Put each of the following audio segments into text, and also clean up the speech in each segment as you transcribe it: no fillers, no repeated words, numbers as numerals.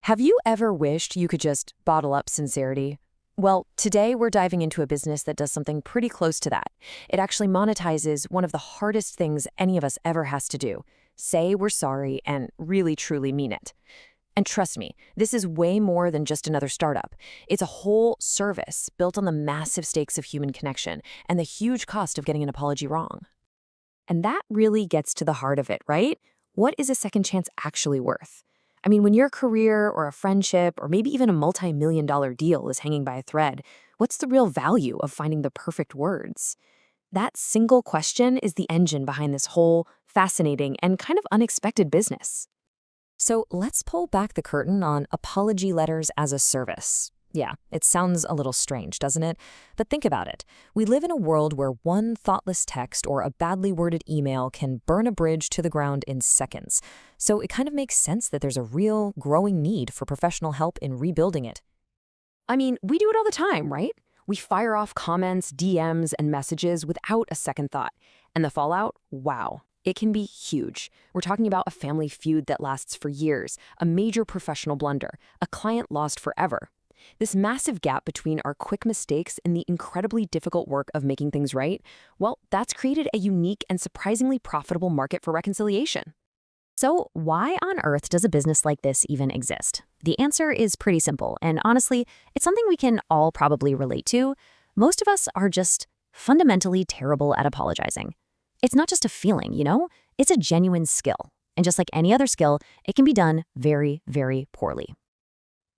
Have you ever wished you could just bottle up sincerity? Well, today we're diving into a business that does something pretty close to that. It actually monetizes one of the hardest things any of us ever has to do: say we're sorry and really truly mean it. And trust me, this is way more than just another startup. It's a whole service built on the massive stakes of human connection and the huge cost of getting an apology wrong. And that really gets to the heart of it, right? What is a second chance actually worth? I mean, when your career or a friendship or maybe even a multi-million-dollar deal is hanging by a thread, what's the real value of finding the perfect words? That single question is the engine behind this whole fascinating and kind of unexpected business. So let's pull back the curtain on apology letters as a service. Yeah, it sounds a little strange, doesn't it? But think about it. We live in a world where one thoughtless text or a badly worded email can burn a bridge to the ground in seconds. So it kind of makes sense that there's a real, growing need for professional help in rebuilding it. I mean, we do it all the time, right? We fire off comments, DMs, and messages without a second thought. And the fallout? Wow. It can be huge. We're talking about a family feud that lasts for years, a major professional blunder, a client lost forever. This massive gap between our quick mistakes and the incredibly difficult work of making things right, well, that's created a unique and surprisingly profitable market for reconciliation. So why on earth does a business like this even exist? The answer is pretty simple, and honestly, it's something we can all probably relate to. Most of us are just fundamentally terrible at apologizing. It's not just a feeling, It's a genuine skill. And just like any other skill, it can be done very, very poorly.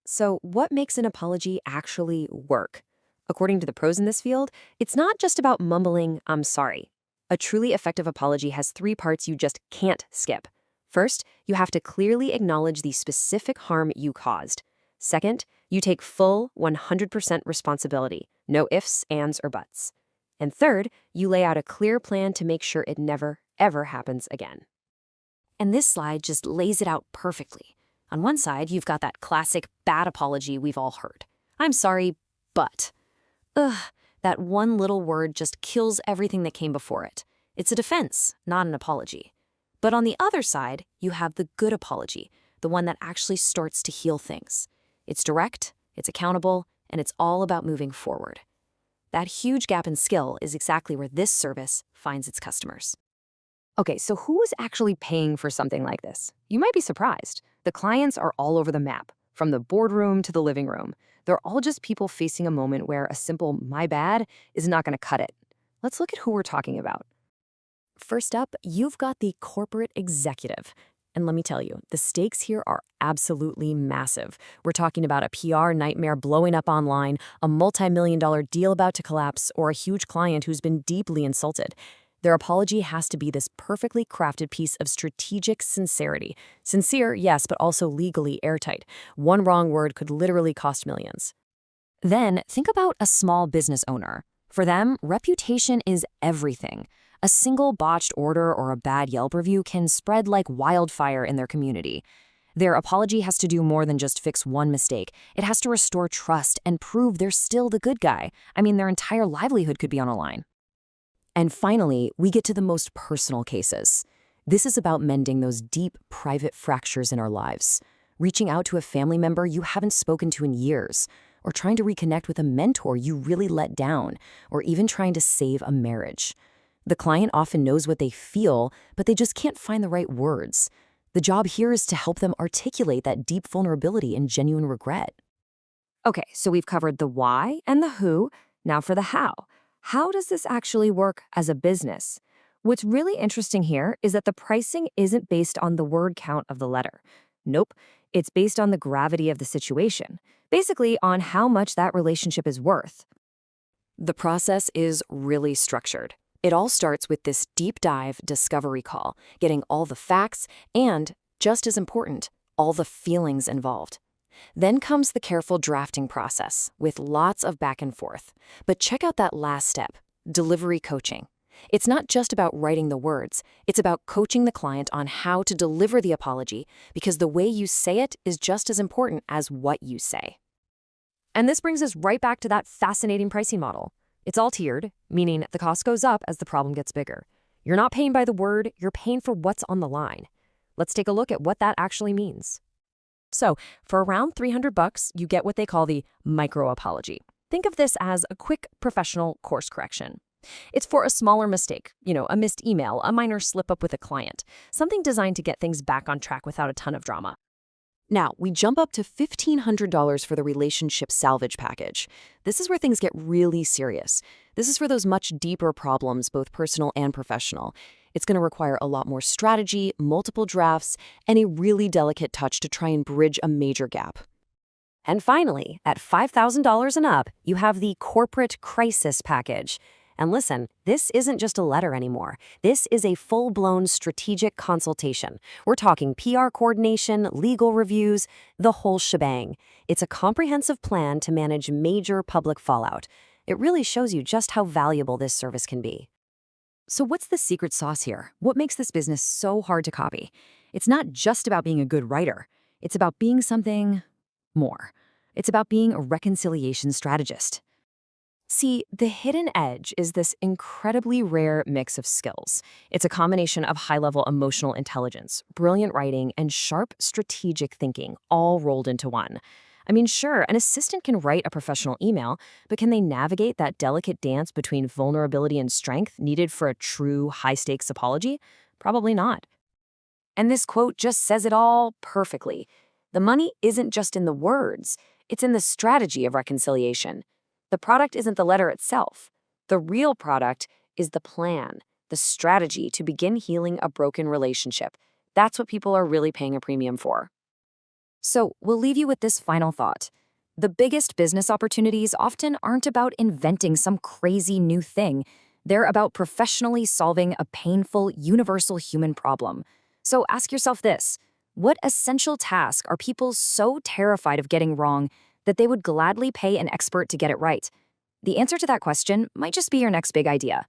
So what makes an apology actually work? According to the pros in this field, it's not just about mumbling, "I'm sorry." A truly effective apology has three parts you just can't skip. First, you have to clearly acknowledge the specific harm you caused. Second, you take full 100% responsibility. No ifs, ands, or buts. And third, you lay out a clear plan to make sure it never, ever happens again. And this slide just lays it out perfectly. On one side, you've got that classic bad apology we've all heard. "I'm sorry, but..." Ugh, that one little word just kills everything that came before it. It's a defense, not an apology. But on the other side, you have the good apology, the one that actually starts to heal things. It's direct, it's accountable, and it's all about moving forward. That huge gap in skill is exactly where this service finds its customers. Okay, so who is actually paying for something like this? You might be surprised. The clients are all over the map, from the boardroom to the living room. They're all just people facing a moment where a simple "my bad" is not going to cut it. Let's look at who we're talking about. First up, you've got the corporate executive. And let me tell you, the stakes here are absolutely massive. We're talking about a PR nightmare blowing up online, a multi-million-dollar deal about to collapse, or a huge client who's been deeply insulted. Their apology has to be this perfectly crafted piece of strategic sincerity. Sincere, yes, but also legally airtight. One wrong word could literally cost millions. Then, think about a small business owner. For them, reputation is everything. A single botched order or a bad Yelp review can spread like wildfire in their community. Their apology has to do more than just fix one mistake. It has to restore trust and prove they're still the good guy. I mean, their entire livelihood could be on a line. And finally, we get to the most personal cases. This is about mending those deep, private fractures in our lives, reaching out to a family member you haven't spoken to in years, or trying to reconnect with a mentor you really let down, or even trying to save a marriage. The client often knows what they feel, but they just can't find the right words. The job here is to help them articulate that deep vulnerability and genuine regret. Okay, so we've covered the why and the who. Now for the how. How does this actually work as a business? What's really interesting here is that the pricing isn't based on the word count of the letter. Nope, it's based on the gravity of the situation, basically on how much that relationship is worth. The process is really structured. It all starts with this deep dive discovery call, getting all the facts and, just as important, all the feelings involved. Then comes the careful drafting process, with lots of back and forth. But check out that last step, delivery coaching. It's not just about writing the words, it's about coaching the client on how to deliver the apology, because the way you say it is just as important as what you say. And this brings us right back to that fascinating pricing model. It's all tiered, meaning the cost goes up as the problem gets bigger. You're not paying by the word, you're paying for what's on the line. Let's take a look at what that actually means. So, for around $300, you get what they call the micro apology. Think of this as a quick professional course correction. It's for a smaller mistake, a missed email, a minor slip up with a client, something designed to get things back on track without a ton of drama. Now, we jump up to $1,500 for the relationship salvage package. This is where things get really serious. This is for those much deeper problems, both personal and professional. It's going to require a lot more strategy, multiple drafts, and a really delicate touch to try and bridge a major gap. And finally, at $5,000 and up, you have the corporate crisis package. And listen, this isn't just a letter anymore. This is a full-blown strategic consultation. We're talking PR coordination, legal reviews, the whole shebang. It's a comprehensive plan to manage major public fallout. It really shows you just how valuable this service can be. So what's the secret sauce here? What makes this business so hard to copy? It's not just about being a good writer. It's about being something more. It's about being a reconciliation strategist. See, the hidden edge is this incredibly rare mix of skills. It's a combination of high-level emotional intelligence, brilliant writing, and sharp strategic thinking, all rolled into one. I mean, sure, an assistant can write a professional email, but can they navigate that delicate dance between vulnerability and strength needed for a true high-stakes apology? Probably not. And this quote just says it all perfectly. The money isn't just in the words, it's in the strategy of reconciliation. The product isn't the letter itself. The real product is the plan, the strategy to begin healing a broken relationship. That's what people are really paying a premium for. So we'll leave you with this final thought. The biggest business opportunities often aren't about inventing some crazy new thing. They're about professionally solving a painful, universal human problem. So ask yourself this: what essential task are people so terrified of getting wrong that they would gladly pay an expert to get it right? The answer to that question might just be your next big idea.